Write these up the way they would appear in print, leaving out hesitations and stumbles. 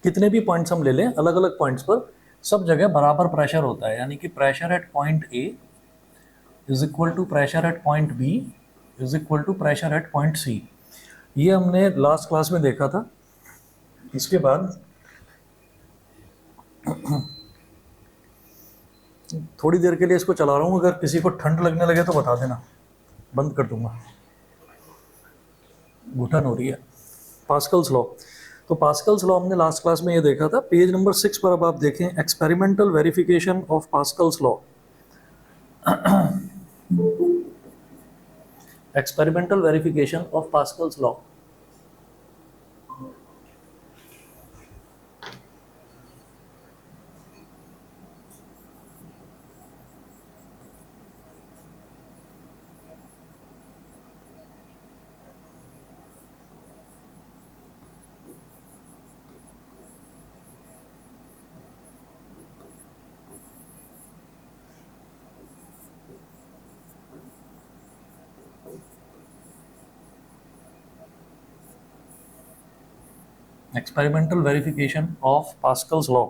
कितने भी पॉइंट्स हम ले लें अलग अलग पॉइंट्स पर, सब जगह बराबर प्रेशर होता है, यानी कि pressure at point A is equal to pressure at point B is equal to pressure at point C. ये हमने लास्ट क्लास में देखा था। इसके बाद थोड़ी देर के लिए इसको चला रहा हूँ, अगर किसी को ठंड लगने लगे तो बता देना, बंद कर दूंगा, घुटन हो रही है। पास्कल्स लॉ, तो पास्कल्स लॉ हमने लास्ट क्लास में ये देखा था। पेज नंबर 6 पर अब आप देखें, experimental verification of Pascal's law. Experimental verification of Pascal's law. Experimental verification of Pascal's law.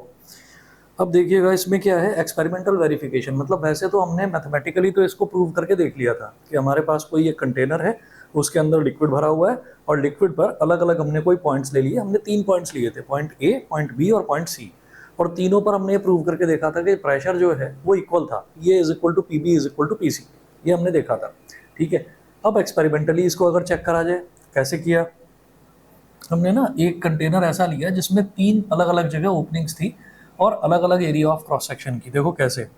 अब देखिएगा इसमें क्या है, एक्सपेरिमेंटल वेरिफिकेशन मतलब वैसे तो हमने मैथमेटिकली तो इसको प्रूव करके देख लिया था कि हमारे पास कोई एक कंटेनर है, उसके अंदर लिक्विड भरा हुआ है, और लिक्विड पर अलग अलग हमने कोई पॉइंट्स ले लिए। हमने 3 पॉइंट्स लिए थे, पॉइंट ए, पॉइंट बी और पॉइंट सी, और तीनों पर हमने ये प्रूव करके देखा था कि प्रेशर जो है वो इक्वल था, ये is equal to P B is equal to P C, ये हमने देखा था। ठीक है, अब एक्सपेरिमेंटली इसको अगर चेक करा जाए, कैसे किया हमने ना, एक कंटेनर ऐसा लिया जिसमें 3 अलग अलग जगह ओपनिंग्स थी और अलग अलग एरिया ऑफ क्रॉस सेक्शन की। देखो कैसे,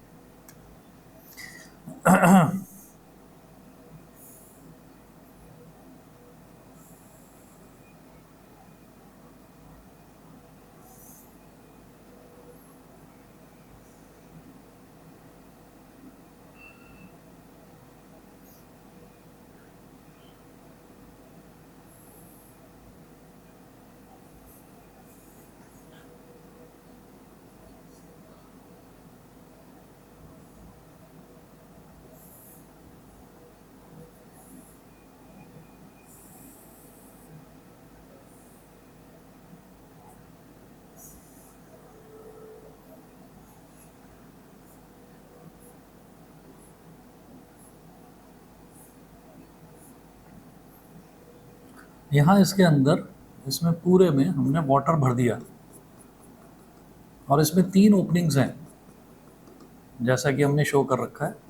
यहाँ इसके अंदर, इसमें पूरे में हमने वाटर भर दिया और इसमें 3 ओपनिंग्स हैं जैसा कि हमने शो कर रखा है।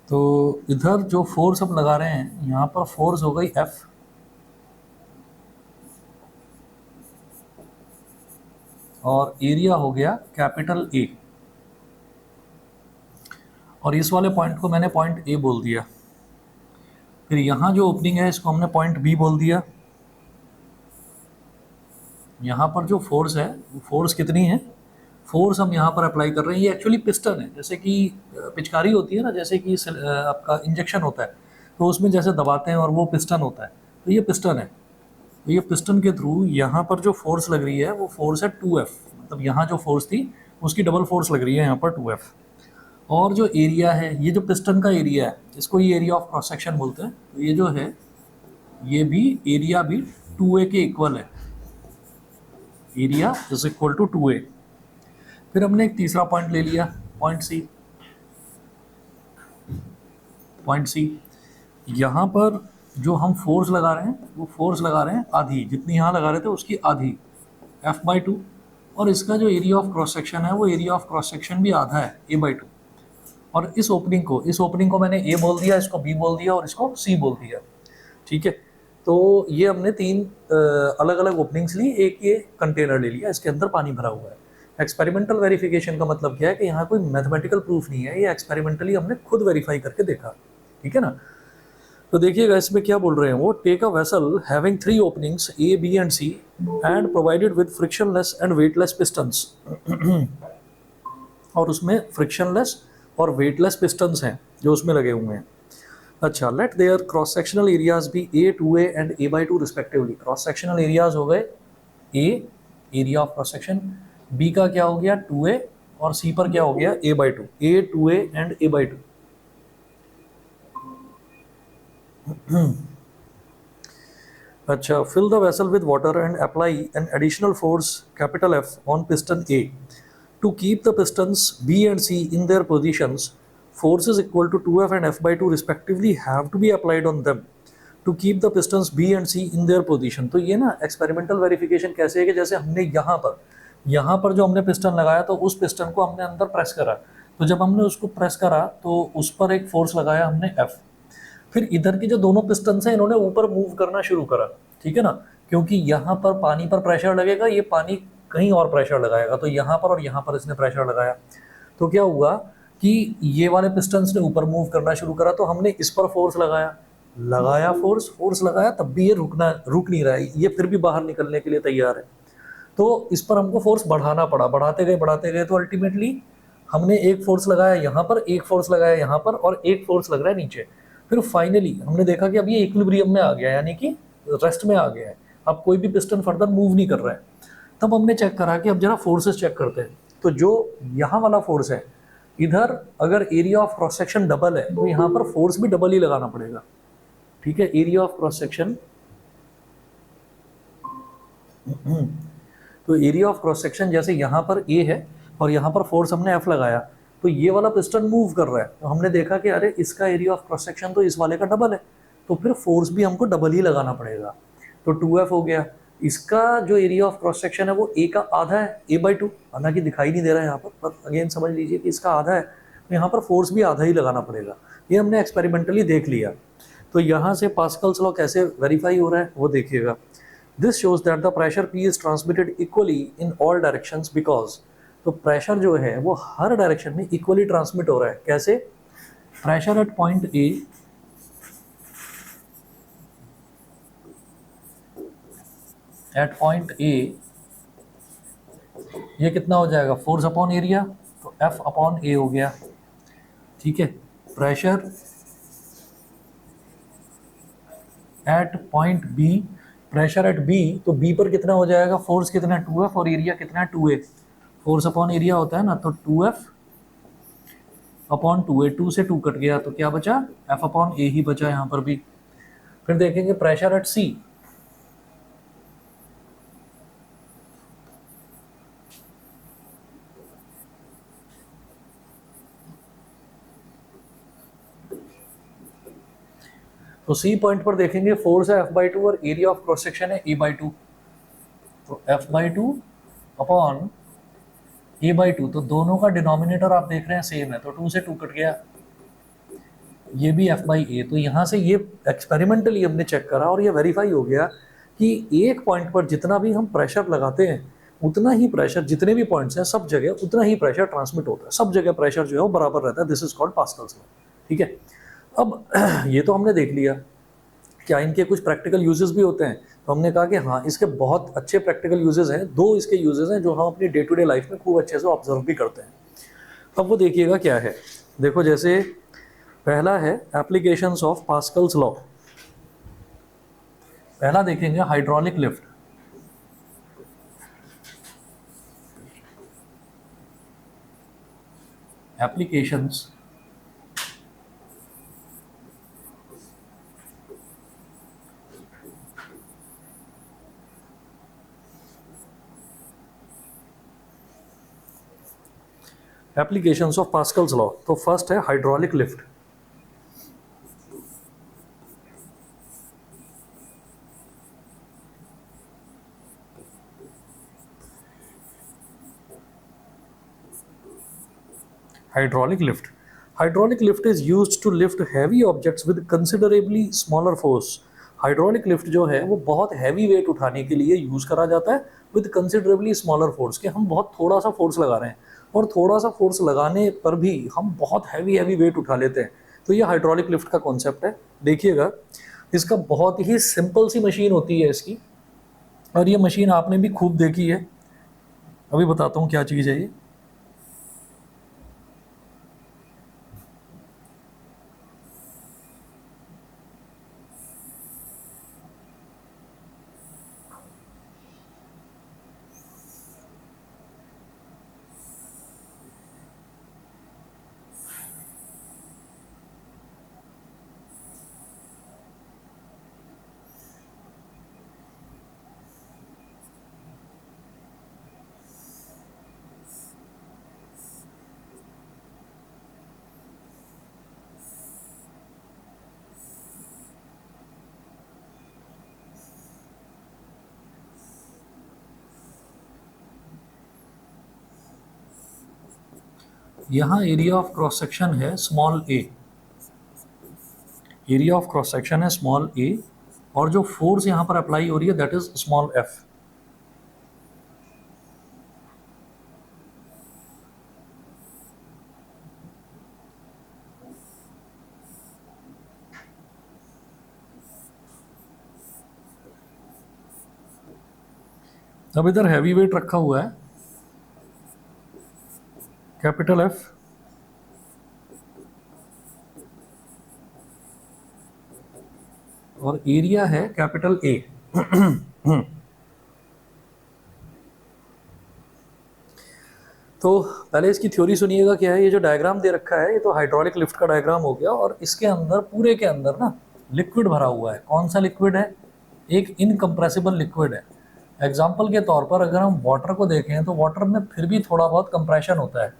तो इधर जो फोर्स हम लगा रहे हैं, यहाँ पर फोर्स हो गई F, और एरिया हो गया कैपिटल A, और इस वाले पॉइंट को मैंने पॉइंट A बोल दिया। फिर यहाँ जो ओपनिंग है इसको हमने पॉइंट B बोल दिया। यहाँ पर जो फोर्स है वो फोर्स कितनी है, फोर्स हम यहाँ पर अप्लाई कर रहे हैं, ये एक्चुअली पिस्टन है, जैसे कि पिचकारी होती है ना, जैसे कि आपका इंजेक्शन होता है तो उसमें जैसे दबाते हैं और वो पिस्टन होता है, तो ये पिस्टन है। तो ये पिस्टन के थ्रू यहाँ पर जो फोर्स लग रही है वो फोर्स है 2F, मतलब यहाँ जो फोर्स थी उसकी डबल फोर्स लग रही है यहाँ पर 2F। और जो एरिया है, ये जो पिस्टन का एरिया है, इसको ये एरिया ऑफ क्रॉस सेक्शन बोलते हैं। तो ये जो है, ये भी एरिया भी 2A के इक्वल है, area is equal to 2A। फिर हमने एक तीसरा पॉइंट ले लिया, पॉइंट सी। पॉइंट सी, यहाँ पर जो हम फोर्स लगा रहे हैं वो फोर्स लगा रहे हैं आधी, जितनी यहाँ लगा रहे थे उसकी आधी, F/2। और इसका जो एरिया ऑफ क्रॉस सेक्शन है वो एरिया ऑफ क्रॉस सेक्शन भी आधा है, A/2। और इस ओपनिंग को मैंने A बोल दिया, इसको B बोल दिया और इसको C बोल दिया। ठीक है, तो ये हमने 3 अलग अलग ओपनिंग्स ली, एक ये कंटेनर ले लिया, इसके अंदर पानी भरा हुआ है। एक्सपेरिमेंटल वेरिफिकेशन का मतलब क्या है कि यहाँ कोई मैथमेटिकल प्रूफ नहीं है, ये एक्सपेरिमेंटली हमने खुद वेरीफाई करके देखा। ठीक है ना, तो देखिएगा इसमें क्या बोल रहे हैं वो, take a vessel having 3 openings A, B and C and provided with frictionless and weightless pistons. और उसमें फ्रिक्शनलेस और वेटलेस पिस्टन्स हैं जो उसमें लगे हुए हैं। अच्छा, let their cross sectional areas be A2A and A/2 respectively. Cross sectional areas हो गए A, area of cross section, B का क्या हो गया 2A, और C पर क्या हो गया A/2, A2A एंड A/2। अच्छा, fill the vessel with water and apply an additional force capital F on piston A. To keep the pistons B and C in their positions, forces equal to 2F and F/2 respectively have to be applied on them to keep the pistons B and C in their position। तो ये ना experimental verification कैसे है कि जैसे हमने यहाँ पर जो हमने पिस्टन लगाया तो उस पिस्टन को हमने अंदर प्रेस करा, तो जब हमने उसको प्रेस करा तो उस पर एक फोर्स लगाया हमने F। फिर इधर के जो दोनों पिस्टन्स हैं इन्होंने ऊपर मूव करना शुरू करा, ठीक है ना, क्योंकि यहाँ पर पानी पर प्रेशर लगेगा, ये पानी कहीं और प्रेशर लगाएगा, तो यहाँ पर और यहाँ पर इसने प्रेशर लगाया, तो क्या हुआ कि ये वाले पिस्टन्स ने ऊपर मूव करना शुरू करा, तो हमने इस पर फोर्स लगाया फोर्स लगाया, तब भी ये रुक नहीं रहा है, ये फिर भी बाहर निकलने के लिए तैयार है। तो इस पर हमको फोर्स बढ़ाना पड़ा, बढ़ाते गए, तो अल्टीमेटली हमने एक फोर्स लगाया यहाँ पर, एक फोर्स लगाया यहाँ पर, और एक फोर्स लग रहा है नीचे। फिर फाइनली हमने देखा कि अब ये इक्विलिब्रियम में आ गया, यानी कि रेस्ट में आ गया है, अब कोई भी पिस्टन फर्दर मूव नहीं कर रहा है। तब हमने चेक करा कि अब जरा फोर्सेस चेक करते हैं, तो जो यहाँ वाला फोर्स है, इधर अगर area of cross section double है तो यहाँ पर फोर्स भी डबल ही लगाना पड़ेगा, ठीक है। एरिया ऑफ क्रॉस सेक्शन, तो एरिया ऑफ क्रॉस सेक्शन जैसे यहाँ पर A है और यहाँ पर फोर्स हमने F लगाया, तो ये वाला पिस्टन मूव कर रहा है, तो हमने देखा कि अरे इसका एरिया ऑफ क्रॉस सेक्शन तो इस वाले का डबल है, तो फिर फोर्स भी हमको डबल ही लगाना पड़ेगा, तो 2F हो गया। इसका जो एरिया ऑफ क्रॉस सेक्शन है वो A का आधा है, A/2, हालांकि दिखाई नहीं दे रहा है यहाँ पर अगेन समझ लीजिए कि इसका आधा है, तो यहाँ पर फोर्स भी आधा ही लगाना पड़ेगा। ये हमने एक्सपेरिमेंटली देख लिया। तो यहाँ से पास्कल्स लॉ कैसे वेरीफाई हो रहा है वो देखिएगा। This shows that the pressure P is transmitted equally in all directions because, तो प्रेशर जो है वो हर डायरेक्शन में इक्वली ट्रांसमिट हो रहा है। कैसे? प्रेशर एट पॉइंट A ये कितना हो जाएगा, फोर्स अपॉन एरिया, तो F अपॉन A हो गया, ठीक है। प्रेशर एट पॉइंट B, तो B पर कितना हो जाएगा, फोर्स कितना है 2F और एरिया कितना है 2A, फोर्स अपॉन एरिया होता है ना, तो 2F अपॉन 2A, 2 से 2 कट गया, तो क्या बचा, F अपॉन A ही बचा यहाँ पर भी। फिर देखेंगे प्रेशर एट C, तो C पॉइंट पर देखेंगे फोर्स है F/2 और एरिया ऑफ क्रॉस सेक्शन है A/2, तो F/2 अपॉन A/2, तो दोनों का डिनोमिनेटर आप देख रहे हैं सेम है, तो 2 से 2 कट गया, ये भी F/A। तो यहाँ से ये एक्सपेरिमेंटली हमने चेक करा और ये वेरीफाई हो गया कि एक पॉइंट पर जितना भी हम प्रेशर लगाते हैं उतना ही प्रेशर, जितने भी पॉइंट्स हैं सब जगह उतना ही प्रेशर ट्रांसमिट होता है, सब जगह प्रेशर जो है वो बराबर रहता है। This is called Pascal's law, ठीक है। अब ये तो हमने देख लिया, क्या इनके कुछ प्रैक्टिकल यूजेस भी होते हैं, तो हमने कहा कि हाँ इसके बहुत अच्छे प्रैक्टिकल यूजेस हैं, 2 इसके यूजेस हैं जो हम अपनी डे टू डे लाइफ में खूब अच्छे से ऑब्जर्व भी करते हैं। अब वो देखिएगा क्या है, देखो जैसे पहला है एप्लीकेशंस ऑफ पास्कल्स लॉ। पहला देखेंगे hydraulic lift, applications applications of Pascal's law. तो फर्स्ट है hydraulic lift. Hydraulic lift is used to lift heavy objects with considerably smaller force। Hydraulic lift जो है वो बहुत हैवी वेट उठाने के लिए यूज करा जाता है विद कंसिडरेबली स्मॉलर फोर्स, कि हम बहुत थोड़ा सा फोर्स लगा रहे हैं और थोड़ा सा फोर्स लगाने पर भी हम बहुत हैवी वेट उठा लेते हैं। तो ये हाइड्रोलिक लिफ्ट का कॉन्सेप्ट है। देखिएगा इसका बहुत ही सिंपल सी मशीन होती है इसकी, और ये मशीन आपने भी खूब देखी है। अभी बताता हूँ क्या चीज़ है ये। यहाँ एरिया ऑफ क्रॉस सेक्शन है small A, area of cross section है स्मॉल ए, और जो फोर्स यहाँ पर अप्लाई हो रही है दैट इज स्मॉल एफ। अब इधर हैवी वेट रखा हुआ है कैपिटल एफ, और एरिया है कैपिटल ए। तो पहले इसकी थ्योरी सुनिएगा क्या है। ये जो डायग्राम दे रखा है ये तो हाइड्रोलिक लिफ्ट का डायग्राम हो गया, और इसके अंदर पूरे के अंदर ना लिक्विड भरा हुआ है। कौन सा लिक्विड है? एक इनकम्प्रेसिबल लिक्विड है। एग्जाम्पल के तौर पर अगर हम वाटर को देखें तो वाटर में फिर भी थोड़ा बहुत कंप्रेशन होता है।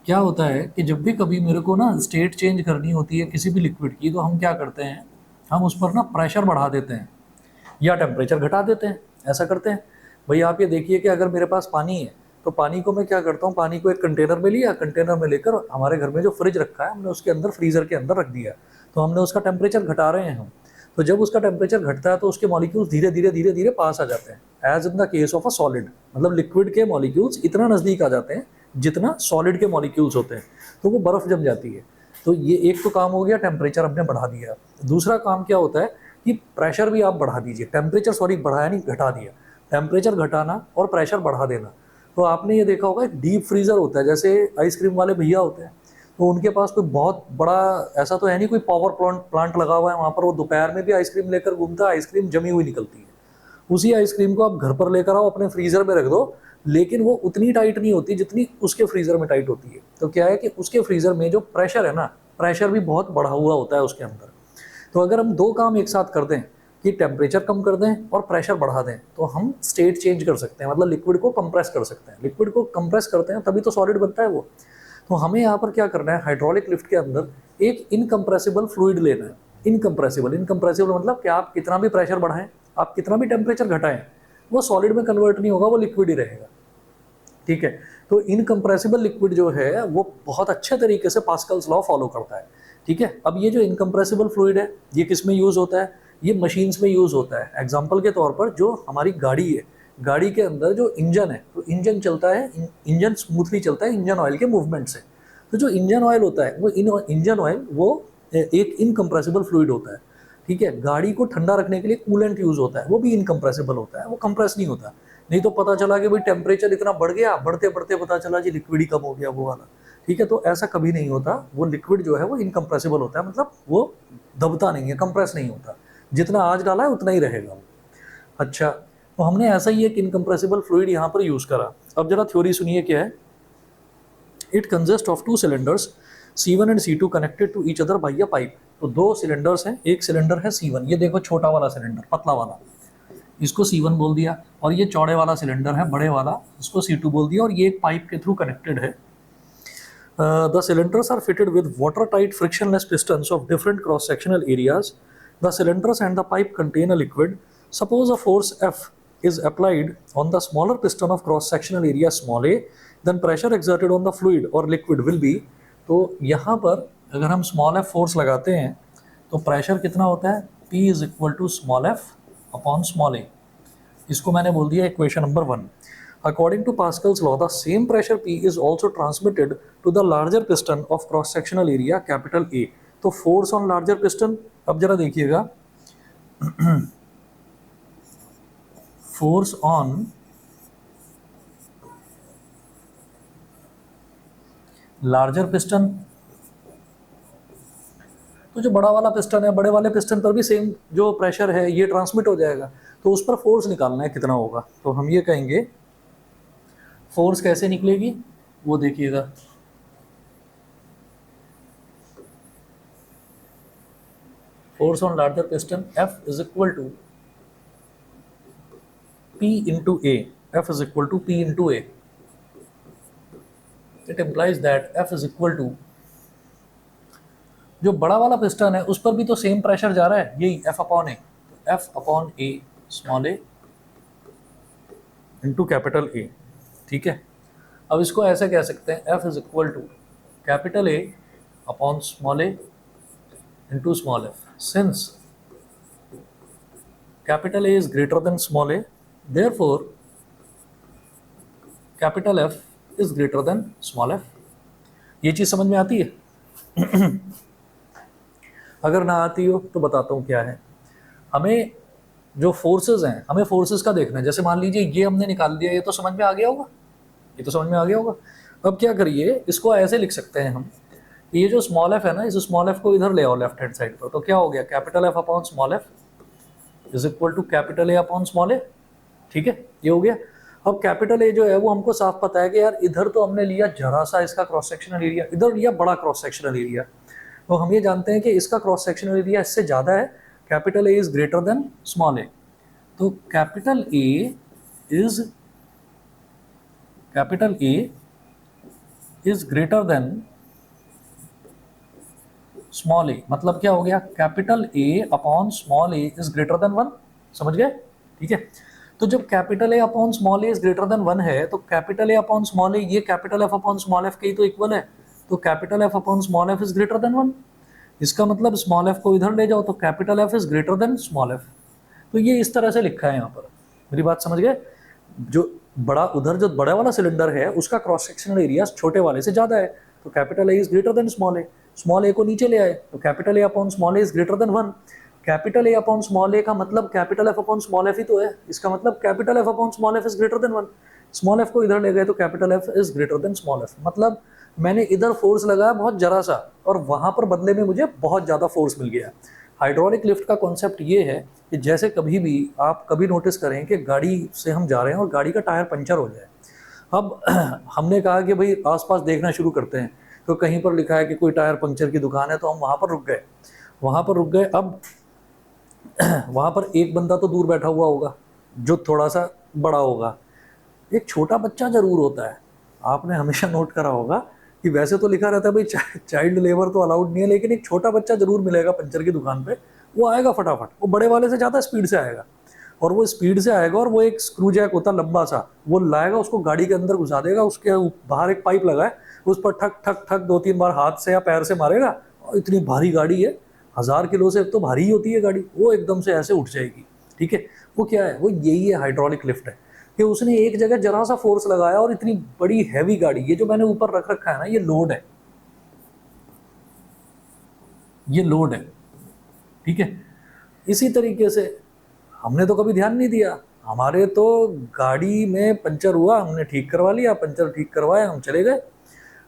क्या होता है कि जब भी कभी मेरे को ना स्टेट चेंज करनी होती है किसी भी लिक्विड की, तो हम क्या करते हैं, हम उस पर ना प्रेशर बढ़ा देते हैं या टेम्परेचर घटा देते हैं। ऐसा करते हैं। भाई आप ये देखिए कि अगर मेरे पास पानी है तो पानी को मैं क्या करता हूँ, पानी को एक कंटेनर में लिया, कंटेनर में लेकर हमारे घर में जो फ्रिज रखा है हमने उसके अंदर, फ्रीजर के अंदर रख दिया, तो हमने उसका टेम्परेचर घटा रहे हैं हम। तो जब उसका टेम्परेचर घटता है तो उसके मॉलिक्यूल्स धीरे धीरे धीरे धीरे पास आ जाते हैं, as in the case of a solid. मतलब लिक्विड के मॉलिक्यूल्स इतना नज़दीक आ जाते हैं जितना सॉलिड के मॉलिक्यूल्स होते हैं, तो वो बर्फ़ जम जाती है। तो ये एक तो काम हो गया, टेम्परेचर हमने बढ़ा दिया। दूसरा काम क्या होता है कि प्रेशर भी आप बढ़ा दीजिए, टेम्परेचर सॉरी बढ़ाया नहीं, घटा दिया। टेम्परेचर घटाना और प्रेशर बढ़ा देना। तो आपने ये देखा होगा एक डीप फ्रीज़र होता है, जैसे आइसक्रीम वाले भैया होते हैं, तो उनके पास कोई बहुत बड़ा ऐसा तो है नहीं कोई पावर प्लांट लगा हुआ है वहाँ पर, वो दोपहर में भी आइसक्रीम लेकर घूमता है, आइसक्रीम जमी हुई निकलती है। उसी आइसक्रीम को आप घर पर लेकर आओ, अपने फ्रीज़र में रख दो, लेकिन वो उतनी टाइट नहीं होती जितनी उसके फ्रीज़र में टाइट होती है। तो क्या है कि उसके फ्रीज़र में जो प्रेशर है ना, प्रेशर भी बहुत बढ़ा हुआ होता है उसके अंदर। तो अगर हम दो काम एक साथ कर दें कि टेम्परेचर कम कर दें और प्रेशर बढ़ा दें, तो हम स्टेट चेंज कर सकते हैं, मतलब लिक्विड को कंप्रेस कर सकते हैं। लिक्विड को कंप्रेस करते हैं तभी तो सॉलिड बनता है वो। तो हमें यहाँ पर क्या करना है, हाइड्रोलिक लिफ्ट के अंदर एक इनकम्प्रेसिबल फ्लूइड लेना है। इनकम्प्रेसिबल मतलब कि आप कितना भी प्रेशर बढ़ाएं, आप कितना भी टेम्परेचर घटाएं, वो सॉलिड में कन्वर्ट नहीं होगा, वो लिक्विड ही रहेगा। ठीक है। तो इनकम्प्रेसिबल लिक्विड जो है वो बहुत अच्छे तरीके से पास्कल्स लॉ फॉलो करता है। ठीक है। अब ये जो इनकम्प्रेसिबल फ्लूइड है ये किस में यूज़ होता है? ये मशीन्स में यूज़ होता है। एग्जाम्पल के तौर पर जो हमारी गाड़ी है, गाड़ी के अंदर जो इंजन है, तो इंजन चलता है, इंजन स्मूथली चलता है इंजन ऑयल के मूवमेंट से। तो जो इंजन ऑयल होता है वो इंजन ऑयल वो एक इनकम्प्रेसिबल फ्लूइड होता है। ठीक है। गाड़ी को ठंडा रखने के लिए कूलेंट यूज़ होता है, वो भी इनकम्प्रेसिबल होता है, वो कंप्रेस नहीं होता। नहीं तो पता चला कि भाई टेम्परेचर इतना बढ़ गया, बढ़ते बढ़ते पता चला जी लिक्विड ही कम हो गया वो वाला। ठीक है। तो ऐसा कभी नहीं होता, वो लिक्विड जो है वो इनकम्प्रेसिबल होता है, मतलब वो दबता नहीं है, कंप्रेस नहीं होता, जितना आज डाला है उतना ही रहेगा। अच्छा, तो हमने ऐसा ही एक इनकम्प्रेसिबल फ्लूइड यहाँ पर यूज़ करा। अब जरा थ्योरी सुनिए क्या है। It consist of two cylinders C1 and C2 connected to each other by a pipe. तो दो सिलेंडर्स हैं, एक सिलेंडर है C1, ये देखो छोटा वाला सिलेंडर, पतला वाला, इसको C1 बोल दिया, और ये चौड़े वाला सिलेंडर है बड़े वाला, इसको C2 बोल दिया, और ये एक पाइप के थ्रू कनेक्टेड है। The cylinders are fitted with watertight frictionless pistons of different cross-sectional areas. The cylinders and the pipe contain a liquid. Suppose a force F is applied on the smaller piston of cross-sectional area small a, then pressure exerted on the fluid or liquid will be। तो यहाँ पर अगर हम small f force लगाते हैं तो pressure कितना होता है, P is equal to small f upon small a। इसको मैंने बोल दिया equation number 1। According to Pascal's law, the same pressure P is also transmitted to the larger piston of cross-sectional area capital A। तो force on larger piston, अब जरा देखिएगा, force on larger piston, तो जो बड़ा वाला पिस्टन है, बड़े वाले पिस्टन पर भी सेम जो प्रेशर है ये ट्रांसमिट हो जाएगा, तो उस पर फोर्स निकालना है कितना होगा। तो हम ये कहेंगे फोर्स कैसे निकलेगी वो देखिएगा। Force on larger piston F is equal to P into A। F is equal to P into A। It implies that F is equal to, जो बड़ा वाला पिस्टन है उस पर भी तो सेम प्रेशर जा रहा है, यही F अपॉन A। तो F upon A small a into capital A। ठीक है। अब इसको ऐसे कह सकते हैं, F is equal to capital A upon small a into small f, since capital A is greater than small a, therefore capital F is greater than small f. ये चीज समझ में आती है? अगर ना आती हो तो बताता हूँ क्या है। हमें जो फोर्सेस हैं, हमें फोर्सेस का देखना है। जैसे मान लीजिए ये हमने निकाल दिया, ये तो समझ में आ गया होगा, ये तो समझ में आ गया होगा। अब क्या करिए, इसको ऐसे लिख सकते हैं हम कि ये जो स्मॉल एफ है ना, इस स्मॉल एफ को इधर ले आओ लेफ्ट हैंड साइड पर, तो क्या हो गया, capital F upon small f is equal to capital A upon small a. ठीक है, ये हो गया। अब कैपिटल ए जो है वो हमको साफ पता है कि यार इधर तो हमने लिया जरा सा इसका क्रॉस सेक्शनल एरिया, इधर लिया बड़ा क्रॉस सेक्शनल एरिया, तो हम ये जानते हैं कि इसका क्रॉस सेक्शनल एरिया इससे ज़्यादा है, capital A is greater than small a. तो capital A is greater than small a, मतलब क्या हो गया, capital A upon small a is greater than 1। समझ गए? ठीक है, तो जब capital A upon small a is greater than 1 है, तो capital A upon small a ये capital F upon small f के ही तो इक्वल है, तो capital F upon small f is greater than 1। इसका मतलब स्मॉल एफ को इधर ले जाओ तो capital F is greater than small F. तो ये इस तरह से लिखा है यहाँ पर। मेरी बात समझ गए? जो बड़ा उधर जो बड़ा वाला सिलेंडर है उसका क्रॉस सेक्शनल एरिया छोटे वाले से ज्यादा है, तो capital A is greater than small a. Small a को नीचे ले आए तो capital A upon small a is greater than 1। Capital A upon small a का मतलब capital F upon small f ही तो है, इसका मतलब capital F upon small f is greater than 1। Small f को इधर ले गए तो capital F is greater than small f, मतलब मैंने इधर फोर्स लगाया बहुत जरा सा और वहां पर बदले में मुझे बहुत ज्यादा फोर्स मिल गया। हाइड्रोलिक लिफ्ट का कॉन्सेप्ट ये है कि जैसे कभी भी आप कभी नोटिस करें कि गाड़ी से हम जा रहे हैं और गाड़ी का टायर पंचर हो जाए, अब हमने कहा कि भाई आसपास देखना शुरू करते हैं, तो कहीं पर लिखा है कि कोई टायर पंचर की दुकान है, तो हम वहाँ पर रुक गए, वहाँ पर रुक गए। अब वहाँ पर एक बंदा तो दूर बैठा हुआ होगा जो थोड़ा सा बड़ा होगा, एक छोटा बच्चा जरूर होता है। आपने हमेशा नोट करा होगा कि वैसे तो लिखा रहता है भाई चाइल्ड लेबर तो अलाउड नहीं है, लेकिन एक छोटा बच्चा जरूर मिलेगा पंचर की दुकान पे, वो आएगा फटाफट, वो बड़े वाले से ज़्यादा स्पीड से आएगा, और वो स्पीड से आएगा और वो एक स्क्रू जैक होता लंबा सा, वो लाएगा, उसको गाड़ी के अंदर घुसा देगा, उसके बाहर एक पाइप लगा है, उस पर ठक ठक ठक 2-3 बार हाथ से या पैर से मारेगा, और इतनी भारी गाड़ी है, 1000 किलो से तो भारी ही होती है गाड़ी, वो एकदम से ऐसे उठ जाएगी। ठीक है, वो क्या है, वो यही है हाइड्रोलिक लिफ्ट है कि उसने एक जगह जरा सा फोर्स लगाया और इतनी बड़ी हैवी गाड़ी, ये जो मैंने ऊपर रख रखा है ना, ये लोड है, ये लोड है। ठीक है, इसी तरीके से हमने तो कभी ध्यान नहीं दिया, हमारे तो गाड़ी में पंचर हुआ, हमने ठीक करवा लिया, पंचर ठीक करवाया, हम चले गए,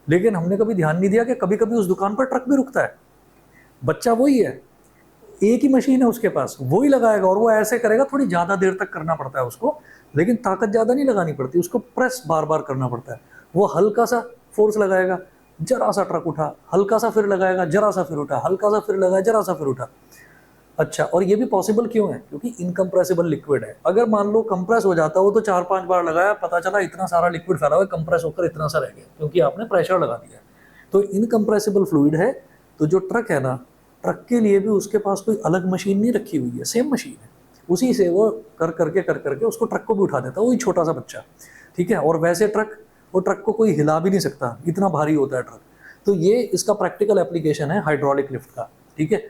लेकिन हमने कभी ध्यान नहीं दिया कि कभी कभी उस दुकान पर ट्रक भी रुकता है, बच्चा वही है, एक ही मशीन है उसके पास, वो ही लगाएगा और वो ऐसे करेगा, थोड़ी ज़्यादा देर तक करना पड़ता है उसको, लेकिन ताकत ज़्यादा नहीं लगानी पड़ती, उसको प्रेस बार बार करना पड़ता है। वो हल्का सा फोर्स लगाएगा, जरा सा ट्रक उठा, हल्का सा फिर लगाएगा, जरा सा फिर उठा, हल्का सा फिर लगाया, जरा सा फिर उठा। अच्छा, और ये भी पॉसिबल क्यों है, क्योंकि इनकम्प्रेसिबल लिक्विड है। अगर मान लो कंप्रेस हो जाता हो तो 4-5 बार लगाया, पता चला इतना सारा लिक्विड फैला हुआ है, कंप्रेस होकर इतना सा रह गया, क्योंकि आपने प्रेशर लगा दिया। तो इनकम्प्रेसिबल फ्लूइड है, तो जो ट्रक है ना, ट्रक के लिए भी उसके पास कोई अलग मशीन नहीं रखी हुई है, सेम मशीन है, उसी से वो कर करके उसको ट्रक को भी उठा देता है, वही छोटा सा बच्चा। ठीक है, और वैसे ट्रक, वो ट्रक को कोई हिला भी नहीं सकता, इतना भारी होता है ट्रक। तो ये इसका प्रैक्टिकल एप्लीकेशन है हाइड्रोलिक लिफ्ट का। ठीक है,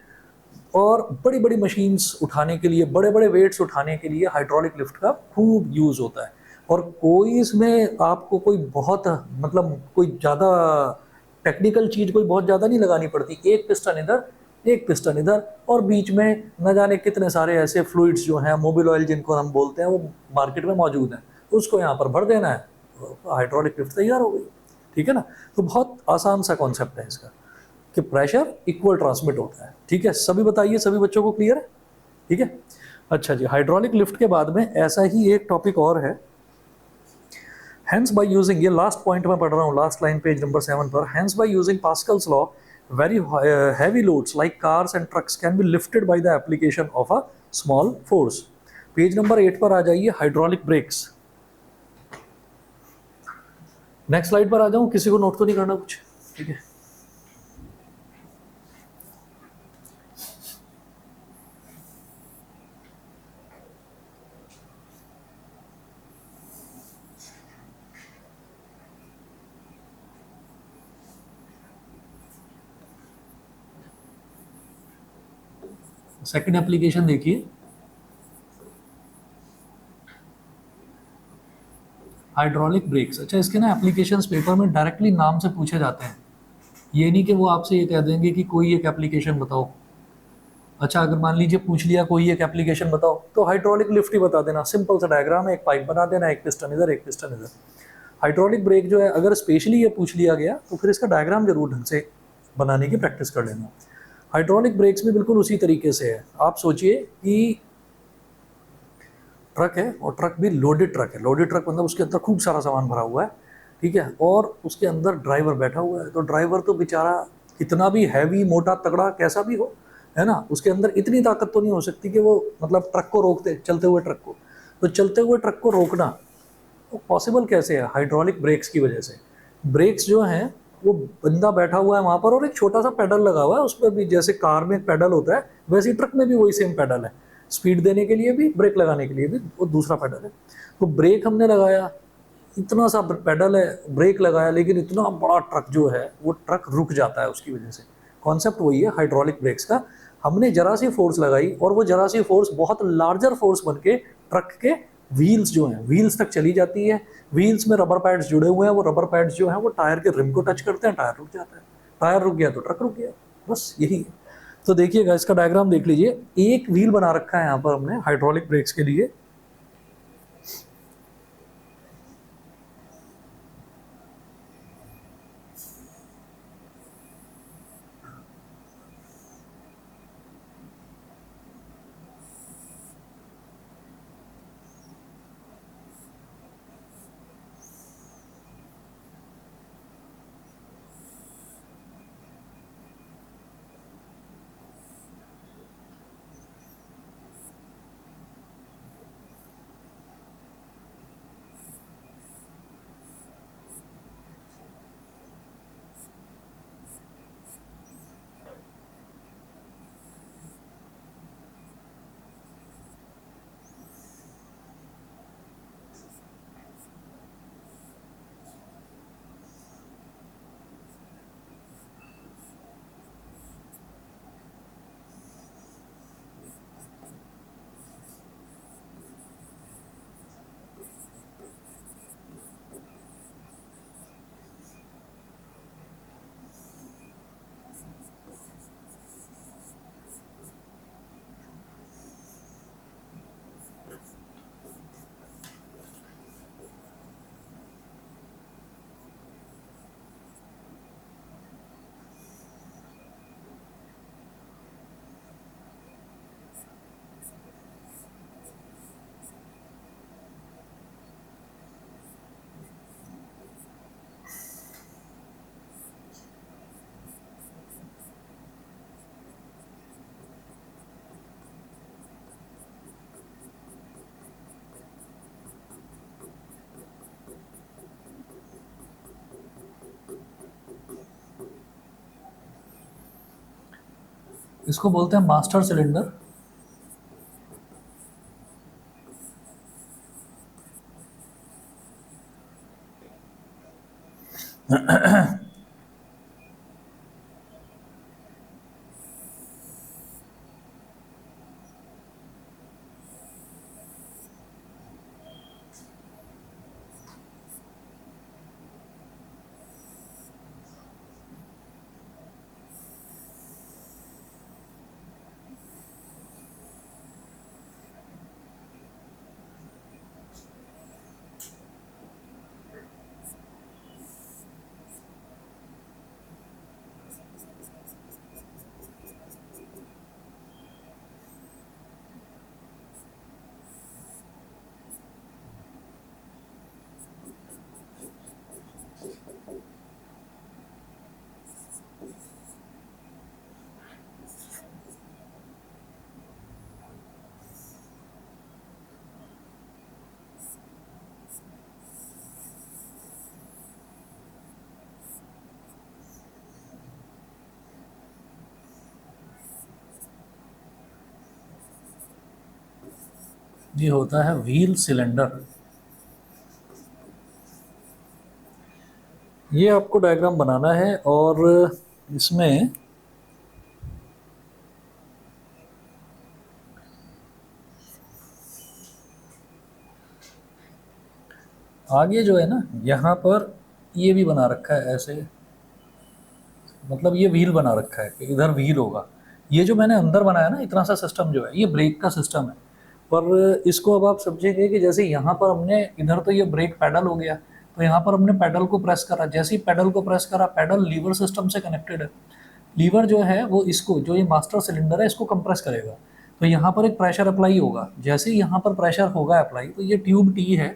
और बड़ी बड़ी मशीन्स उठाने के लिए, बड़े बड़े वेट्स उठाने के लिए हाइड्रोलिक लिफ्ट का खूब यूज़ होता है। और कोई इसमें आपको कोई बहुत मतलब कोई ज़्यादा टेक्निकल चीज़ कोई बहुत ज़्यादा नहीं लगानी पड़ती, एक पिस्टन इधर, एक पिस्टन इधर, और बीच में न जाने कितने सारे ऐसे फ्लूइड्स जो हैं, मोबिल ऑयल जिनको हम बोलते हैं, वो मार्केट में मौजूद हैं, उसको यहाँ पर भर देना है, हाइड्रोलिक लिफ्ट तैयार हो गई। ठीक है ना, तो बहुत आसान सा कॉन्सेप्ट है इसका कि प्रेशर इक्वल ट्रांसमिट होता है। ठीक है, सभी बताइए, सभी बच्चों को क्लियर है? ठीक है, अच्छा जी, हाइड्रोलिक लिफ्ट के बाद में ऐसा ही एक टॉपिक और है, Hence by using, ये लास्ट पॉइंट में पढ़ रहा हूँ, लास्ट लाइन पेज नंबर 7 पर, Hence by using Pascal's law, very heavy loads like cars and trucks can be lifted by the application of a small force। Page number 8 पर आ जाइए, hydraulic breaks. Next slide पर आ जाऊँ, किसी को note तो नहीं करना कुछ? ठीक है, सेकंड एप्लीकेशन देखिए, हाइड्रोलिक ब्रेक्स। अच्छा, इसके ना एप्लीकेशंस पेपर में डायरेक्टली नाम से पूछे जाते हैं, ये नहीं कि वो आपसे ये कह देंगे कि कोई एक एप्लीकेशन बताओ। अच्छा, अगर मान लीजिए पूछ लिया कोई एक एप्लीकेशन बताओ, तो हाइड्रोलिक लिफ्ट ही बता देना, सिंपल सा डायग्राम है, एक पाइप बना देना, एक पिस्टन इधर एक पिस्टन इधर। हाइड्रोलिक ब्रेक जो है, अगर स्पेशली ये पूछ लिया गया तो फिर इसका डायग्राम जरूर ढंग से बनाने की प्रैक्टिस कर लेना। हाइड्रोलिक ब्रेक्स भी बिल्कुल उसी तरीके से है। आप सोचिए कि ट्रक है, और ट्रक भी लोडेड ट्रक है। लोडेड ट्रक मतलब उसके अंदर खूब सारा सामान भरा हुआ है, ठीक है, और उसके अंदर ड्राइवर बैठा हुआ है। तो ड्राइवर तो बेचारा कितना भी हैवी मोटा तगड़ा कैसा भी हो, है ना, उसके अंदर इतनी ताकत तो नहीं हो सकती कि वो मतलब ट्रक को रोक दे, चलते हुए ट्रक को। तो चलते हुए ट्रक को रोकना तो पॉसिबल कैसे है? हाइड्रोलिक ब्रेक्स की वजह से। ब्रेक्स जो हैं वो बंदा बैठा हुआ है वहाँ पर, और एक छोटा सा पेडल लगा हुआ है उस पर भी, जैसे कार में एक पेडल होता है वैसे ही ट्रक में भी वही सेम पेडल है, स्पीड देने के लिए भी, ब्रेक लगाने के लिए भी वो दूसरा पेडल है। तो ब्रेक हमने लगाया, इतना सा पेडल है, ब्रेक लगाया, लेकिन इतना बड़ा ट्रक जो है वो ट्रक रुक जाता है उसकी वजह से। कॉन्सेप्ट वही है हाइड्रोलिक ब्रेक्स का। हमने जरा सी फोर्स लगाई और वो जरा सी फोर्स बहुत लार्जर फोर्स बन के ट्रक के व्हील्स जो हैं, व्हील्स तक चली जाती है। व्हील्स में रबर पैड्स जुड़े हुए हैं, वो रबर पैड्स जो हैं वो टायर के रिम को टच करते हैं, टायर रुक जाता है। टायर रुक गया तो ट्रक रुक गया, बस यही है। तो देखिएगा, इसका डायग्राम देख लीजिए, एक व्हील बना रखा है यहाँ पर हमने हाइड्रोलिक ब्रेक्स के लिए। इसको बोलते हैं मास्टर सिलेंडर। ये होता है व्हील सिलेंडर। ये आपको डायग्राम बनाना है, और इसमें आगे जो है ना, यहाँ पर ये भी बना रखा है ऐसे, मतलब ये व्हील बना रखा है कि इधर व्हील होगा। ये जो मैंने अंदर बनाया ना इतना सा सिस्टम जो है, ये ब्रेक का सिस्टम है। पर इसको अब आप समझेंगे कि जैसे यहाँ पर हमने इधर तो ये ब्रेक पैडल हो गया, तो यहाँ पर हमने पैडल को प्रेस करा, जैसे ही पैडल को प्रेस करा, पैडल लीवर सिस्टम से कनेक्टेड है। लीवर जो है वो इसको, जो ये मास्टर सिलेंडर है, इसको कंप्रेस करेगा। तो यहाँ पर एक प्रेशर अप्लाई होगा। जैसे ही यहाँ पर प्रेशर होगा अप्लाई, तो ये ट्यूब टी है,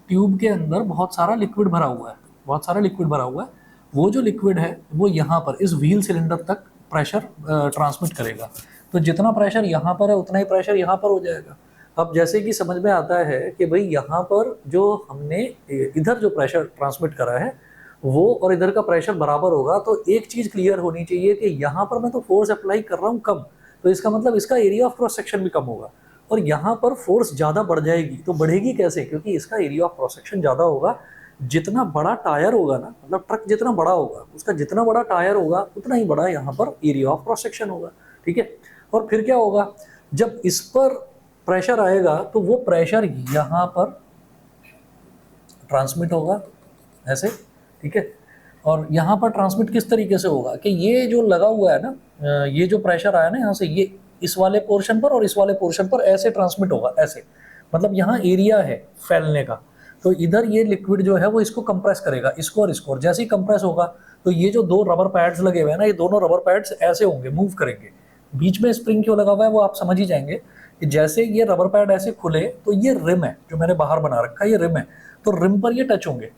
ट्यूब के अंदर बहुत सारा लिक्विड भरा हुआ है, बहुत सारा लिक्विड भरा हुआ है। वो जो लिक्विड है वो यहाँ पर इस व्हील सिलेंडर तक प्रेशर ट्रांसमिट करेगा। तो जितना प्रेशर यहाँ पर है उतना ही प्रेशर यहाँ पर हो जाएगा। अब जैसे कि समझ में आता है कि भाई यहाँ पर जो हमने इधर जो प्रेशर ट्रांसमिट करा है वो और इधर का प्रेशर बराबर होगा, तो एक चीज़ क्लियर होनी चाहिए कि यहाँ पर मैं तो फोर्स अप्लाई कर रहा हूँ कम, तो इसका मतलब इसका एरिया ऑफ क्रॉस सेक्शन भी कम होगा। और यहाँ पर फोर्स ज़्यादा बढ़ जाएगी, तो बढ़ेगी कैसे? क्योंकि इसका एरिया ऑफ क्रॉस सेक्शन ज़्यादा होगा। जितना बड़ा टायर होगा ना, मतलब ट्रक जितना बड़ा होगा, उसका जितना बड़ा टायर होगा उतना ही बड़ा यहाँ पर एरिया ऑफ क्रॉस सेक्शन होगा। ठीक है। और फिर क्या होगा, जब इस पर प्रेशर आएगा तो वो प्रेशर यहाँ पर ट्रांसमिट होगा ऐसे। ठीक है। और यहाँ पर ट्रांसमिट किस तरीके से होगा कि ये जो लगा हुआ है ना, ये जो प्रेशर आया ना यहाँ से, ये इस वाले पोर्शन पर और इस वाले पोर्शन पर ऐसे ट्रांसमिट होगा ऐसे। मतलब यहाँ एरिया है फैलने का। तो इधर ये लिक्विड जो है वो इसको कंप्रेस करेगा, इसको और इसको। और जैसे ही कंप्रेस होगा तो ये जो दो रबर पैड्स लगे हुए हैं ना, ये दोनों रबर पैड्स ऐसे होंगे, मूव करेंगे। बीच में स्प्रिंग क्यों लगा हुआ है वो आप समझ ही जाएंगे कि जैसे ये रबर पैड ऐसे खुले तो ये रिम है जो मैंने बाहर बना रखा है, ये रिम है। तो रिम पर ये टच होंगे।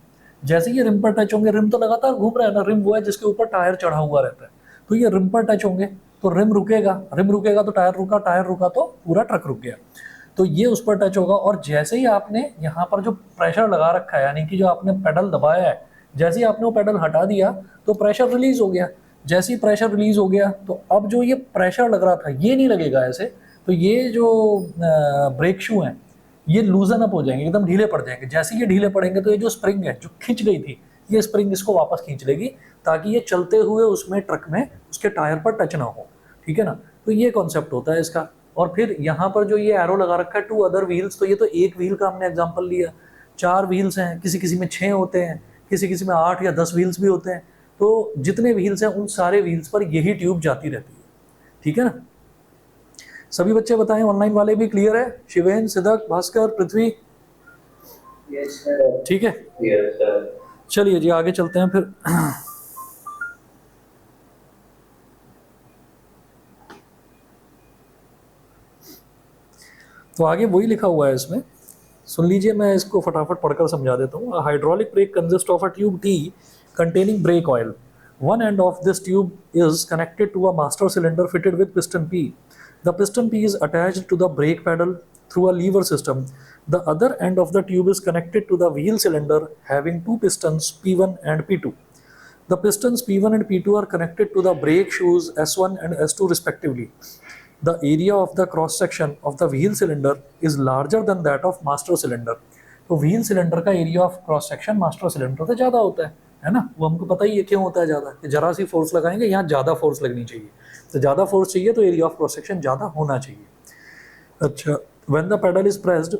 जैसे ये रिम पर टच होंगे, रिम तो लगातार घूम रहा है ना, रिम वो है जिसके ऊपर टायर चढ़ा हुआ रहता है। तो ये रिम पर टच होंगे तो रिम रुकेगा, रिम रुकेगा तो टायर रुका, टायर रुका तो पूरा ट्रक रुक गया। तो ये उस पर टच होगा। और जैसे ही आपने यहाँ पर जो प्रेशर लगा रखा है, यानी कि जो आपने पेडल दबाया है, जैसे ही आपने वो पेडल हटा दिया तो प्रेशर रिलीज हो गया। जैसे ही प्रेशर रिलीज हो गया तो अब जो ये प्रेशर लग रहा था ये नहीं लगेगा ऐसे। तो ये जो ब्रेक शू हैं ये लूजन अप हो जाएंगे, एकदम ढीले पड़ जाएंगे। जैसे ये ढीले पड़ेंगे तो ये जो स्प्रिंग है जो खींच गई थी, ये स्प्रिंग इसको वापस खींच लेगी ताकि ये चलते हुए उसमें ट्रक में उसके टायर पर टच ना हो। ठीक है ना। तो ये कॉन्सेप्ट होता है इसका। और फिर यहाँ पर जो ये एरो लगा रखा है, 2 अदर व्हील्स, तो ये तो एक व्हील का हमने एग्जांपल लिया। 4 व्हील्स हैं, किसी किसी में 6 होते हैं, किसी किसी में 8 या 10 व्हील्स भी होते हैं। तो जितने व्हील्स हैं उन सारे व्हील्स पर यही ट्यूब जाती रहती है। ठीक है ना। सभी बच्चे बताएं, ऑनलाइन वाले भी क्लियर है? शिवेन, सिद्धक, भास्कर, पृथ्वी? ठीक है। चलिए जी आगे चलते हैं फिर। तो आगे वही लिखा हुआ है इसमें, सुन लीजिए, मैं इसको फटाफट पढ़कर समझा देता हूँ। Hydraulic brake consist of a tube T containing brake oil. One end of this tube is connected to a master cylinder fitted with piston P. The piston P is attached to the brake pedal through a lever system. The other end of the tube is connected to the wheel cylinder having 2 pistons P1 and P2. The pistons P1 and P2 are connected to the brake shoes S1 and S2 respectively. The area of the cross section of the wheel cylinder is larger than that of master cylinder. तो wheel cylinder का area of cross section master cylinder से ज़्यादा होता है ना। वो हमको पता ही है क्यों होता है ज़्यादा, कि जरा सी फोर्स लगाएंगे यहाँ ज़्यादा फोर्स लगनी चाहिए। तो ज़्यादा फोर्स चाहिए तो एरिया ऑफ क्रॉस सेक्शन ज़्यादा होना चाहिए। अच्छा, when the pedal is pressed,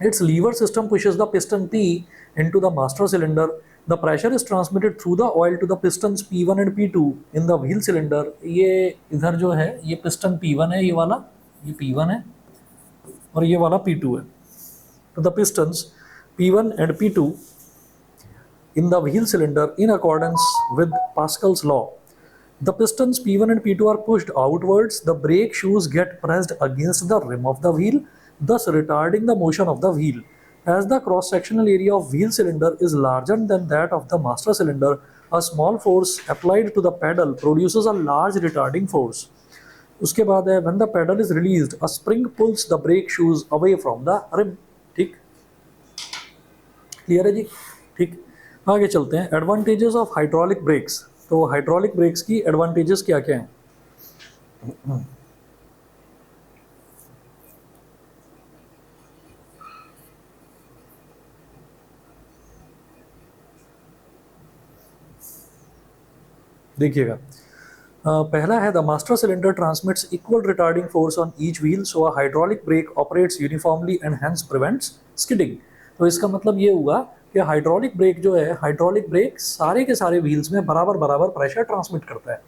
its lever system pushes the piston P into the master cylinder. The pressure is transmitted through the oil to the pistons P1 and P2 in the wheel cylinder. ये इधर जो है ये piston P1 है, ये वाला ये P1 है और ये वाला P2 है। तो the pistons P1 and P2 in the wheel cylinder in accordance with Pascal's law. The pistons P1 and P2 are pushed outwards. The brake shoes get pressed against the rim of the wheel, thus retarding the motion of the wheel. As the cross-sectional area of wheel cylinder is larger than that of the master cylinder, a small force applied to the pedal produces a large retarding force. उसके बाद है when the pedal is released, a spring pulls the brake shoes away from the rim. ठीक, clear है जी? ठीक, आगे चलते हैं। Advantages of hydraulic breaks. तो हाइड्रोलिक ब्रेक्स की एडवांटेजेस क्या क्या हैं? देखिएगा, पहला है the master cylinder transmits equal retarding force on each wheel, so a hydraulic brake operates uniformly and hence prevents skidding. तो इसका मतलब ये हुआ कि हाइड्रोलिक ब्रेक जो है, हाइड्रोलिक ब्रेक सारे के सारे व्हील्स में बराबर बराबर प्रेशर ट्रांसमिट करता है।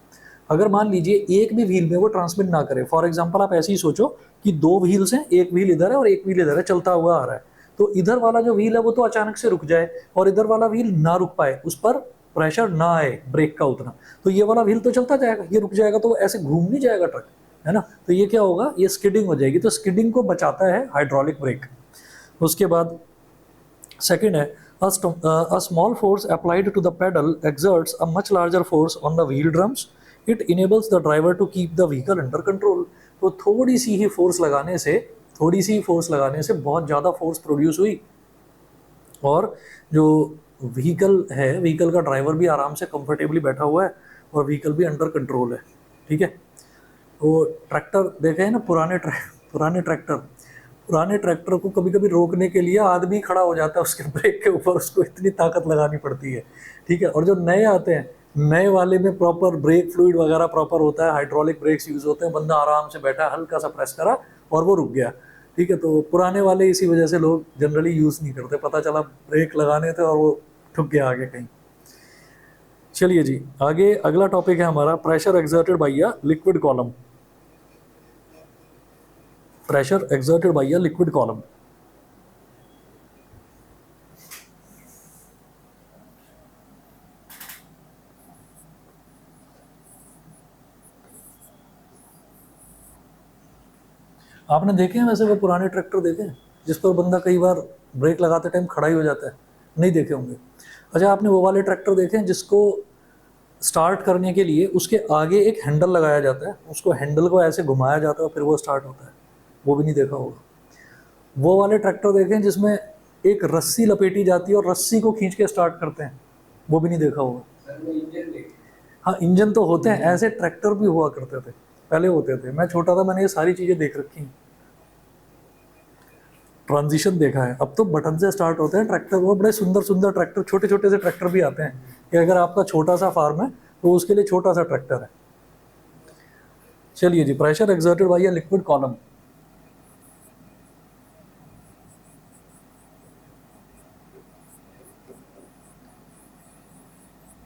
अगर मान लीजिए एक भी व्हील में वो ट्रांसमिट ना करे, फॉर एग्जांपल आप ऐसे ही सोचो कि दो व्हील्स हैं, एक व्हील इधर है और एक व्हील इधर है, चलता हुआ आ रहा है, तो इधर वाला जो व्हील है वो तो अचानक से रुक जाए और इधर वाला व्हील ना रुक पाए, उस पर प्रेशर ना आए ब्रेक का उतना, तो ये वाला व्हील तो चलता जाएगा, ये रुक जाएगा तो ऐसे घूम नहीं जाएगा ट्रक, है ना। तो ये क्या होगा, ये स्किडिंग हो जाएगी। तो स्किडिंग को बचाता है हाइड्रोलिक ब्रेक। उसके बाद सेकंड है, a small force applied to the pedal exerts a much larger force on the wheel drums. It enables the driver to keep the vehicle under control. तो थोड़ी सी ही फोर्स लगाने से, थोड़ी सी फोर्स लगाने से बहुत ज़्यादा फोर्स प्रोड्यूस हुई और जो व्हीकल है, व्हीकल का ड्राइवर भी आराम से कंफर्टेबली बैठा हुआ है और व्हीकल भी अंडर कंट्रोल है। ठीक है। तो ट्रैक्टर देखे हैं ना, पुराने ट्रैक्टर को कभी कभी रोकने के लिए आदमी खड़ा हो जाता है उसके ब्रेक के ऊपर, उसको इतनी ताकत लगानी पड़ती है। ठीक है। और जो नए आते हैं, नए वाले में प्रॉपर ब्रेक फ्लूइड वगैरह प्रॉपर होता है, हाइड्रोलिक ब्रेक्स यूज़ होते हैं, बंदा आराम से बैठा है, हल्का सा प्रेस करा और वो रुक गया। ठीक है। तो पुराने वाले इसी वजह से लोग जनरली यूज़ नहीं करते, पता चला ब्रेक लगाने थे और वो ठुक गया आगे कहीं। चलिए जी, आगे अगला टॉपिक है हमारा pressure exerted by a liquid column. Pressure exerted by a liquid column. आपने देखे हैं वैसे वो पुराने ट्रैक्टर देखे हैं जिस पर बंदा कई बार ब्रेक लगाते टाइम खड़ा ही हो जाता है? नहीं देखे होंगे। अच्छा, आपने वो वाले ट्रैक्टर देखे हैं जिसको स्टार्ट करने के लिए उसके आगे एक हैंडल लगाया जाता है, उसको हैंडल को ऐसे घुमाया जाता है और फिर वो स्टार्ट होता है? वो भी नहीं देखा होगा। वो वाले ट्रैक्टर देखे हैं जिसमें एक रस्सी लपेटी जाती है और रस्सी को खींच के स्टार्ट करते हैं? वो भी नहीं देखा होगा। हाँ, इंजन तो होते हैं, ऐसे ट्रैक्टर भी हुआ करते थे, पहले होते थे। मैं छोटा था, मैंने ये सारी चीज़ें देख रखी हैं, ट्रांजिशन देखा है। अब तो बटन से स्टार्ट होते हैं ट्रैक्टर, वो बड़े सुंदर सुंदर ट्रैक्टर, छोटे छोटे से ट्रैक्टर भी आते हैं कि अगर आपका छोटा सा फार्म है तो उसके लिए छोटा सा ट्रैक्टर है। चलिए जी, pressure exerted by a liquid column.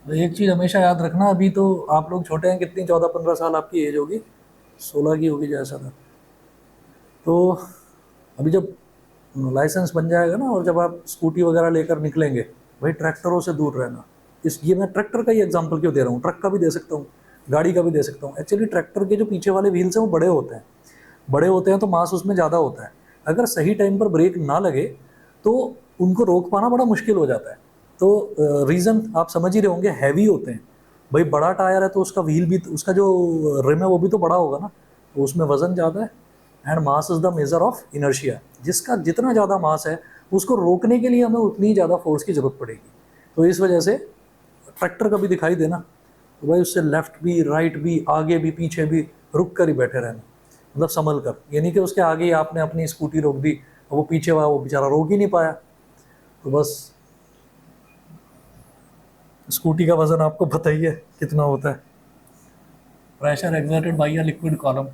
एक चीज़ हमेशा याद रखना, अभी तो आप लोग छोटे हैं, कितनी 14-15 साल आपकी एज होगी, 16 की होगी जैसा था। तो अभी जब लाइसेंस बन जाएगा ना और जब आप स्कूटी वगैरह लेकर निकलेंगे, भाई ट्रैक्टरों से दूर रहना। ये मैं ट्रैक्टर का ही एग्जांपल क्यों दे रहा हूँ, ट्रक का भी दे सकता हूँ, गाड़ी का भी दे सकता हूँ। एक्चुअली ट्रैक्टर के जो पीछे वाले व्हील्स हैं वो बड़े होते हैं तो मास उसमें ज़्यादा होता है। अगर सही टाइम पर ब्रेक ना लगे तो उनको रोक पाना बड़ा मुश्किल हो जाता है। तो रीज़न आप समझ ही रहे होंगे, हैवी होते हैं। भाई बड़ा टायर है तो उसका व्हील भी, उसका जो रिम है वो भी तो बड़ा होगा ना, तो उसमें वज़न ज़्यादा है। And mass is the measure of inertia. जिसका जितना ज़्यादा मास है उसको रोकने के लिए हमें उतनी ज़्यादा फोर्स की ज़रूरत पड़ेगी। तो इस वजह से ट्रैक्टर कभी दिखाई देना तो भाई उससे लेफ्ट भी, राइट भी, आगे भी, पीछे भी रुक कर ही बैठे रहना, मतलब संभल कर। ये नहीं कि उसके आगे ही आपने अपनी स्कूटी रोक दी और वो पीछे हुआ, वो बेचारा रोक ही नहीं पाया, तो बस स्कूटी का वजन आपको पता ही है कितना होता है। Pressure exerted by a liquid column.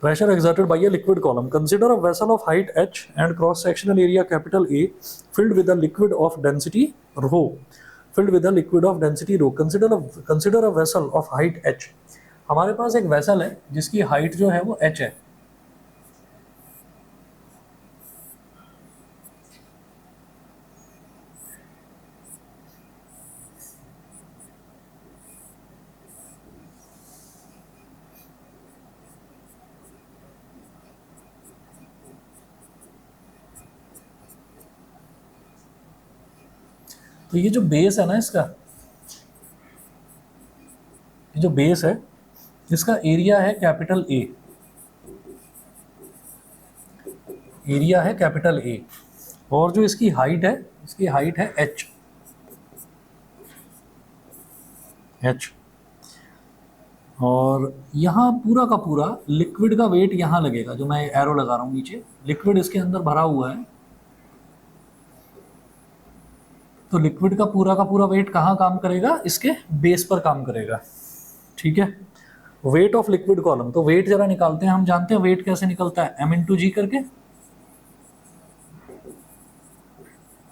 Pressure exerted by a liquid column. Consider a vessel of height h and cross-sectional area capital A filled with a liquid of density rho. Filled with a liquid of density rho. Consider a vessel of height h. हमारे पास एक vessel है जिसकी height जो है वो h है। तो ये जो बेस है ना इसका, ये जो बेस है इसका एरिया है कैपिटल ए, एरिया है कैपिटल ए, और जो इसकी हाइट है, इसकी हाइट है एच, एच। और यहाँ पूरा का पूरा लिक्विड का वेट यहाँ लगेगा, जो मैं एरो लगा रहा हूँ नीचे, लिक्विड इसके अंदर भरा हुआ है। तो लिक्विड का पूरा वेट कहाँ काम करेगा, इसके बेस पर काम करेगा, ठीक है। वेट ऑफ लिक्विड कॉलम, तो वेट जरा निकालते हैं, हम जानते हैं वेट कैसे निकलता है, m इंटू जी करके।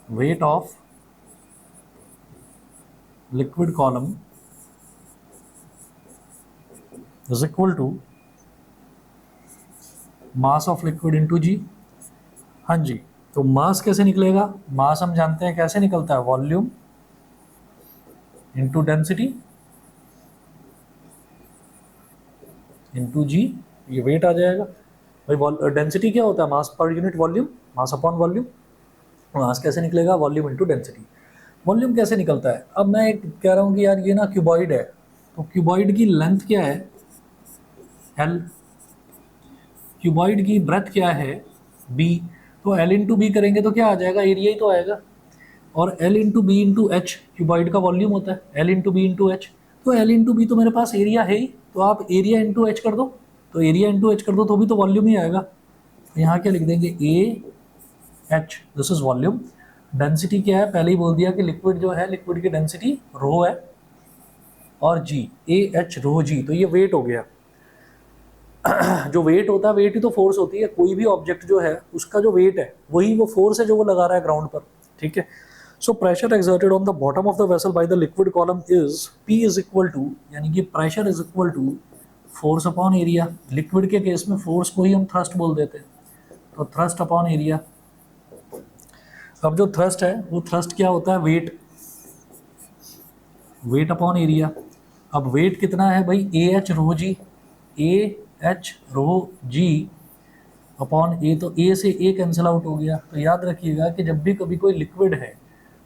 Weight of liquid column is equal to mass of liquid into g. हाँ जी, तो मास कैसे निकलेगा, मास हम जानते हैं कैसे निकलता है, वॉल्यूम इंटू डेंसिटी इंटू जी, ये वेट आ जाएगा भाई। डेंसिटी क्या होता है, मास पर unit volume, mass upon volume. Mass कैसे निकलेगा, वॉल्यूम इंटू डेंसिटी। वॉल्यूम कैसे निकलता है, अब मैं एक कह रहा हूँ कि यार ये ना क्यूबॉइड है, तो क्यूबॉइड की लेंथ क्या है, एल, क्यूबॉइड की ब्रेथ क्या है, बी, तो एल इंटू बी करेंगे तो क्या आ जाएगा, एरिया ही तो आएगा। और L into B into H cuboid का वॉल्यूम होता है, L into B into H, तो एल इंटू बी तो मेरे पास एरिया है ही, तो आप एरिया इंटू एच कर दो, तो एरिया इंटू एच कर दो तो भी तो वॉल्यूम ही आएगा। तो यहाँ क्या लिख देंगे, A H, this is volume. Density क्या है, पहले ही बोल दिया कि लिक्विड जो है, लिक्विड की डेंसिटी रो है, और जी ए एच रो जी, तो ये वेट हो गया। जो वेट होता है, वेट ही तो फोर्स होती है, कोई भी ऑब्जेक्ट जो है उसका जो वेट है वही वो फोर्स है जो वो लगा रहा है ग्राउंड पर, ठीक है। So pressure exerted on the bottom of the vessel by the liquid column is P is equal to, यानी कि pressure is equal to force upon area. Liquid के केस में फोर्स को ही हम थ्रस्ट बोल देते हैं, तो थ्रस्ट अपॉन एरिया। अब जो थ्रस्ट है वो थ्रस्ट क्या होता है, वेट, वेट अपॉन एरिया। अब वेट कितना है भाई, A h rho g, A h rho g upon A, तो ए से ए कैंसिल आउट हो गया। तो याद रखिएगा कि जब भी कभी कोई लिक्विड है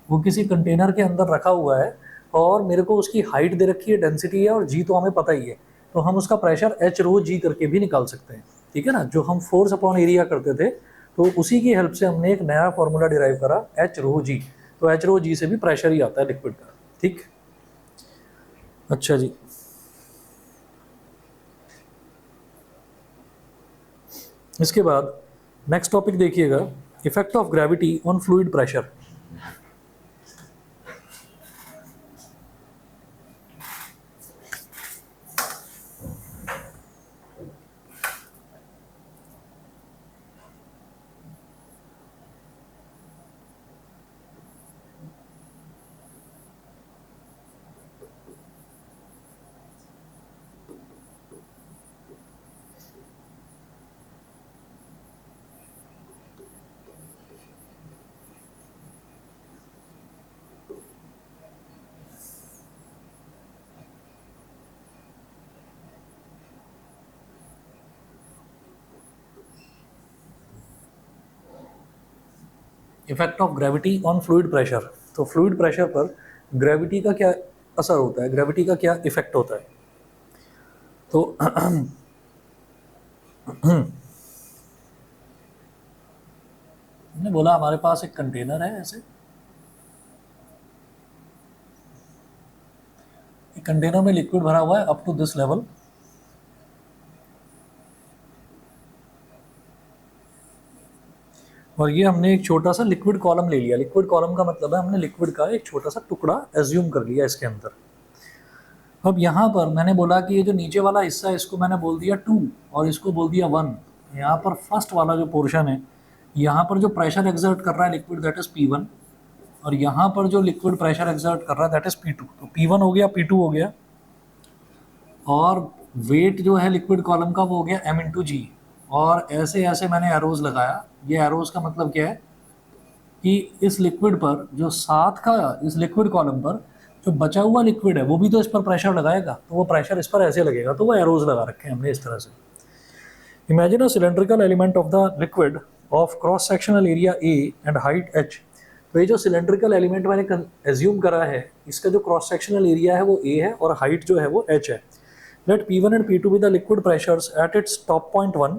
वो किसी कंटेनर के अंदर रखा हुआ है और मेरे को उसकी हाइट दे रखी है, डेंसिटी है, और जी तो हमें पता ही है, तो हम उसका प्रेशर एच रो जी करके भी निकाल सकते हैं, ठीक है ना। जो हम फोर्स अपॉन एरिया करते थे, तो उसी की हेल्प से हमने एक नया फॉर्मूला डिराइव करा, एच रो जी। तो एच रो जी से भी प्रेशर ही आता है लिक्विड का, ठीक। अच्छा जी, इसके बाद नेक्स्ट टॉपिक देखिएगा, effect of gravity on fluid pressure. Effect of gravity on fluid pressure. तो फ्लूइड प्रेशर पर ग्रेविटी का क्या असर होता है, ग्रेविटी का क्या इफेक्ट होता है। तो हमने बोला हमारे पास एक कंटेनर है, ऐसे एक कंटेनर में लिक्विड भरा हुआ है अप टू दिस लेवल, और ये हमने एक छोटा सा लिक्विड कॉलम ले लिया। लिक्विड कॉलम का मतलब है हमने लिक्विड का एक छोटा सा टुकड़ा एज्यूम कर लिया इसके अंदर। अब यहाँ पर मैंने बोला कि ये जो नीचे वाला हिस्सा है इसको मैंने बोल दिया 2 और इसको बोल दिया 1। यहाँ पर फर्स्ट वाला जो पोर्शन है, यहाँ पर जो प्रेशर एक्सर्ट कर रहा है लिक्विड, दैट इज P1, और यहाँ पर जो लिक्विड प्रेशर एक्सर्ट कर रहा है दैट इज P2। तो P1 हो गया, P2 हो गया, और वेट जो है लिक्विड कॉलम का वो हो गया m इंटू जी। और ऐसे ऐसे मैंने एरोज लगाया। ये एरोज का मतलब क्या है कि इस लिक्विड पर जो साथ का, इस लिक्विड कॉलम पर जो बचा हुआ लिक्विड है वो भी तो इस पर प्रेशर लगाएगा, तो वो प्रेशर इस पर ऐसे लगेगा, तो वो एरोज लगा रखे हैं हमने इस तरह से। Imagine a cylindrical element of the liquid of cross sectional area A and height h। तो ये जो सिलेंड्रिकल एलिमेंट मैंने एज्यूम करा है, इसका जो क्रॉस सेक्शनल एरिया है वो a है और हाइट जो है वो h है। Let P1 and P2 be the liquid pressures at its top point 1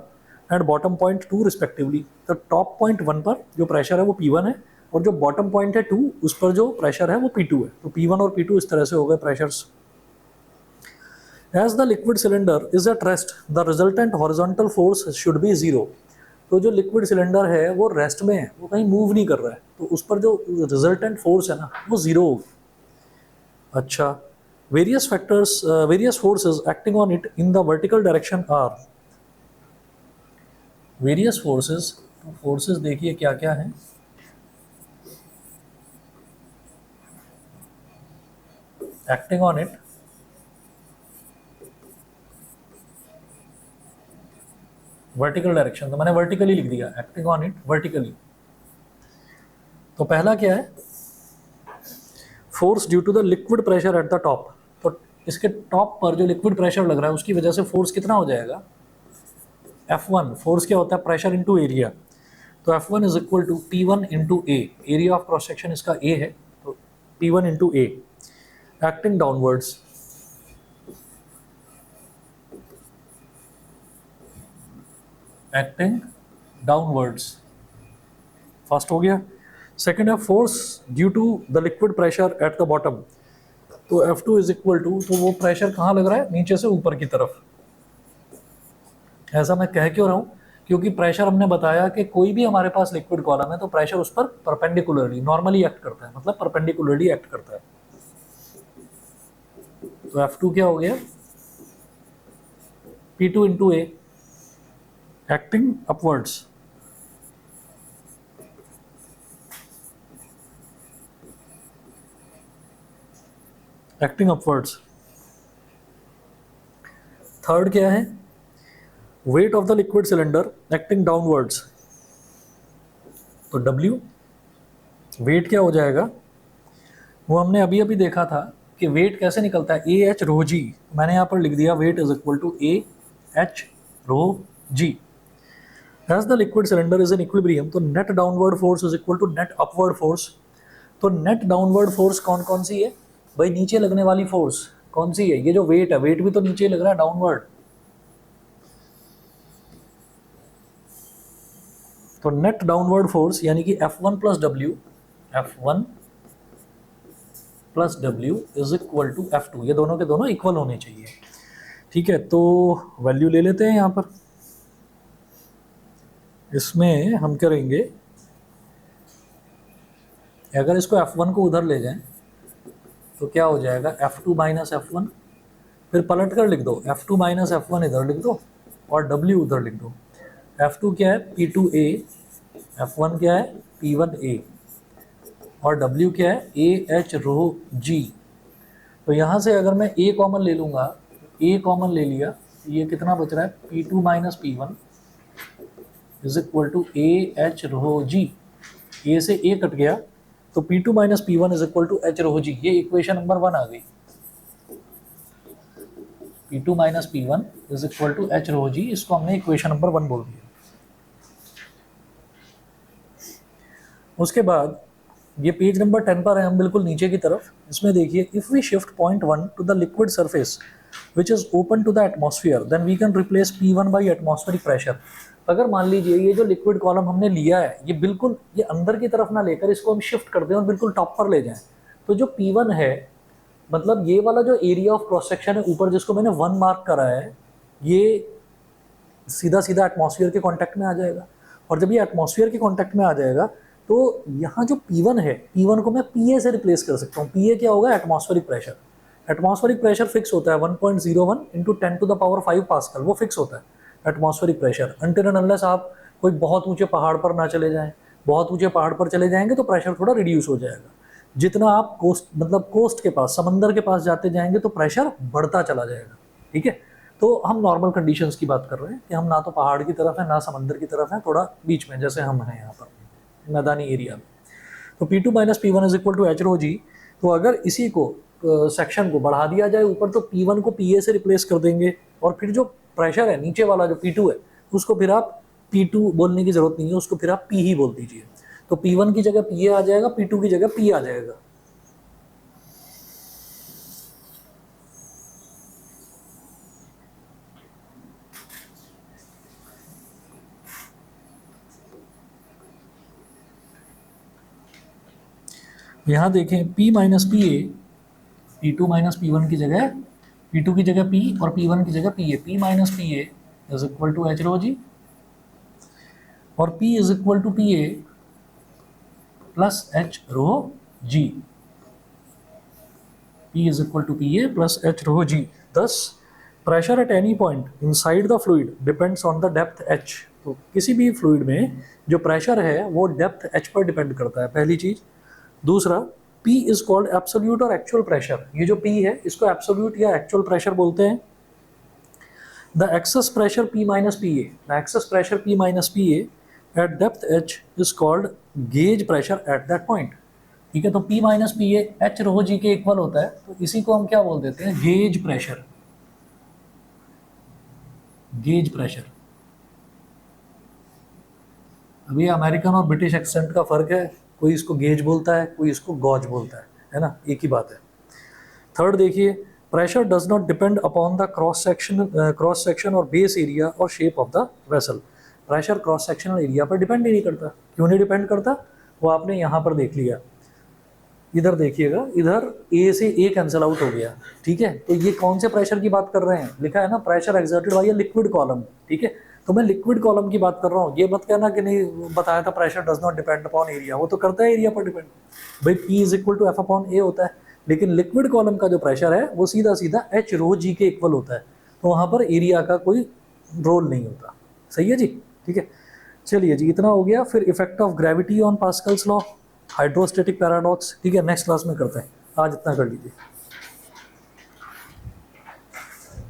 and bottom point 2 respectively. तो टॉप पॉइंट 1 पर जो प्रेशर है वो P1 है, और जो बॉटम पॉइंट है 2 उस पर जो प्रेशर है वो P2 है। तो P1 और P2 इस तरह से हो गए pressures. As the liquid cylinder is at rest, the resultant horizontal force should be 0। तो जो लिक्विड सिलेंडर है वो रेस्ट में है, वो कहीं मूव नहीं कर रहा है, तो उस पर जो रिजल्टेंट फोर्स है ना वो ज़ीरो होगी। अच्छा, various factors, various forces acting on it in the vertical direction are. Various forces, forces देखिए क्या क्या हैं। Acting on it, vertical direction, तो मैंने वर्टिकली लिख दिया, एक्टिंग ऑन इट वर्टिकली। तो पहला क्या है, force due to the liquid pressure at the top. तो इसके टॉप पर जो लिक्विड प्रेशर लग रहा है उसकी वजह से फोर्स कितना हो जाएगा, F1। फोर्स क्या होता है, प्रेशर इनटू एरिया। तो F1 is equal to P1 into A, area of cross section इसका A है, तो P1 into A. Acting downwards, acting downwards, first हो गया। सेकेंड है force due to the liquid pressure at the bottom. तो F2 is equal to, तो वो pressure कहाँ लग रहा है, नीचे से ऊपर की तरफ। ऐसा मैं कह क्यों रहा हूँ, क्योंकि प्रेशर हमने बताया कि कोई भी हमारे पास लिक्विड कॉलम है तो प्रेशर उस पर परपेंडिकुलरली नॉर्मली एक्ट करता है, मतलब परपेंडिकुलरली एक्ट करता है। तो F2 क्या हो गया, P2 into A, acting upwards. Acting upwards. Third क्या है, weight of the liquid cylinder acting downwards. तो W, वेट क्या हो जाएगा, वो हमने अभी अभी देखा था कि वेट कैसे निकलता है, ए एच रो जी। मैंने यहाँ पर लिख दिया weight is equal to A h rho g. As the liquid cylinder is in equilibrium, तो net downward force is equal to net upward force. तो नेट डाउनवर्ड फोर्स कौन कौन सी है भाई, नीचे लगने वाली फोर्स कौन सी है, ये जो वेट है, वेट भी तो नीचे लग रहा है डाउनवर्ड। तो नेट डाउनवर्ड फोर्स यानी कि F1 plus W, F1 plus W is equal to F2, ये दोनों के दोनों इक्वल होने चाहिए। ठीक है, तो वैल्यू ले लेते हैं यहाँ पर। इसमें हम करेंगे, अगर इसको F1 को उधर ले जाएं तो क्या हो जाएगा, F2 माइनस F1, फिर पलट कर लिख दो, F2 माइनस F1 इधर लिख दो और W उधर लिख दो। F2 क्या है, P2A, F1 क्या है, P1A, और W क्या है, AH रो G। तो यहाँ से अगर मैं A कॉमन ले लूँगा, A कॉमन ले लिया, ये कितना बच रहा है, P2 minus P1 is equal to AH rho G। A से A कट गया तो P2 minus P1 is equal to H rho G। ये इक्वेशन नंबर 1 आ गई, P2 minus P1 is equal to H rho G, इसको हमने equation number 1 बोल दिया। उसके बाद ये पेज नंबर 10 पर है, हम बिल्कुल नीचे की तरफ। इसमें देखिए, if we shift point 1 to the liquid surface which is open to the atmosphere then we can replace P1 by atmospheric pressure. अगर मान लीजिए ये जो लिक्विड कॉलम हमने लिया है, ये बिल्कुल ये अंदर की तरफ ना लेकर इसको हम शिफ्ट कर दें और बिल्कुल टॉप पर ले जाएं, तो जो P1 है, मतलब ये वाला जो एरिया ऑफ क्रॉस सेक्शन है ऊपर जिसको मैंने 1 मार्क करा है, ये सीधा सीधा एटमॉस्फेयर के कांटेक्ट में आ जाएगा। और जब ये एटमॉस्फेयर के कांटेक्ट में आ जाएगा तो यहाँ जो P1 है, P1 को मैं PA से रिप्लेस कर सकता हूँ। PA क्या होगा, atmospheric pressure. Atmospheric pressure fix होता है 1.01 into 10 to the power 5 pascal, वो फिक्स होता है atmospheric pressure. Until and unless आप कोई बहुत ऊंचे पहाड़ पर ना चले जाएं, बहुत ऊंचे पहाड़ पर चले जाएंगे तो प्रेशर थोड़ा रिड्यूस हो जाएगा। जितना आप कोस्ट, मतलब कोस्ट के पास, समंदर के पास जाते जाएंगे तो प्रेशर बढ़ता चला जाएगा। ठीक है, तो हम नॉर्मल कंडीशंस की बात कर रहे हैं कि हम ना तो पहाड़ की तरफ है ना समंदर की तरफ है, थोड़ा बीच में जैसे हम हैं यहाँ पर मैदानी एरिया में। तो P2 minus P1 is equal to H rho G। तो अगर इसी को सेक्शन को बढ़ा दिया जाए ऊपर, तो P1 को PA से रिप्लेस कर देंगे और फिर जो प्रेशर है नीचे वाला जो P2 है उसको फिर आप P2 बोलने की जरूरत नहीं है, उसको फिर आप P ही बोल दीजिए। तो P1 की जगह PA आ जाएगा, P2 की जगह P आ जाएगा। यहाँ देखें, P minus PA, P2 minus P1 की जगह P2 की जगह P और P1 की जगह PA। P minus PA is equal to H rho G। और P is equal to P A plus H rho G. P is equal to Pa plus H rho g. Thus, pressure at any point inside the fluid depends on the depth h. तो किसी भी fluid में जो pressure है वो depth h पर depend करता है, पहली चीज। दूसरा, P इज कॉल्ड एब्सोल्यूट और एक्चुअल प्रेशर। ये जो P है इसको एब्सोल्यूट या एक्चुअल प्रेशर बोलते हैं। The excess pressure P minus P A, the excess pressure P minus P A at depth h is called gauge pressure at that point. ठीक है, तो P minus P A h rho g के इक्वल होता है, तो इसी को हम क्या बोल देते हैं, गेज प्रेशर। Gauge pressure. अभी अमेरिकन और ब्रिटिश एक्सेंट का फर्क है, कोई इसको गेज बोलता है, कोई इसको गॉज बोलता है ना, एक ही बात है। थर्ड देखिए, pressure does not depend upon the cross section और बेस एरिया और shape of the vessel. Pressure cross sectional area पर डिपेंड ही नहीं करता। क्यों नहीं डिपेंड करता, वो आपने यहाँ पर देख लिया। इधर देखिएगा, इधर ए से ए कैंसिल आउट हो गया। ठीक है, तो ये कौन से प्रेशर की बात कर रहे हैं, लिखा है ना pressure exerted by a liquid column. ठीक है, तो मैं लिक्विड कॉलम की बात कर रहा हूँ। ये मत कहना कि नहीं बताया था pressure does not depend upon area, वो तो करता है एरिया पर डिपेंड। भाई P is equal to F upon A होता है, लेकिन लिक्विड कॉलम का जो प्रेशर है वो सीधा सीधा एच रो जी के इक्वल होता है, तो वहाँ पर एरिया का कोई रोल नहीं होता। सही है जी, ठीक है। चलिए जी, इतना हो गया। फिर effect of gravity on Pascal's law, hydrostatic paradox. ठीक है, नेक्स्ट क्लास में करते हैं, आज इतना कर लीजिए।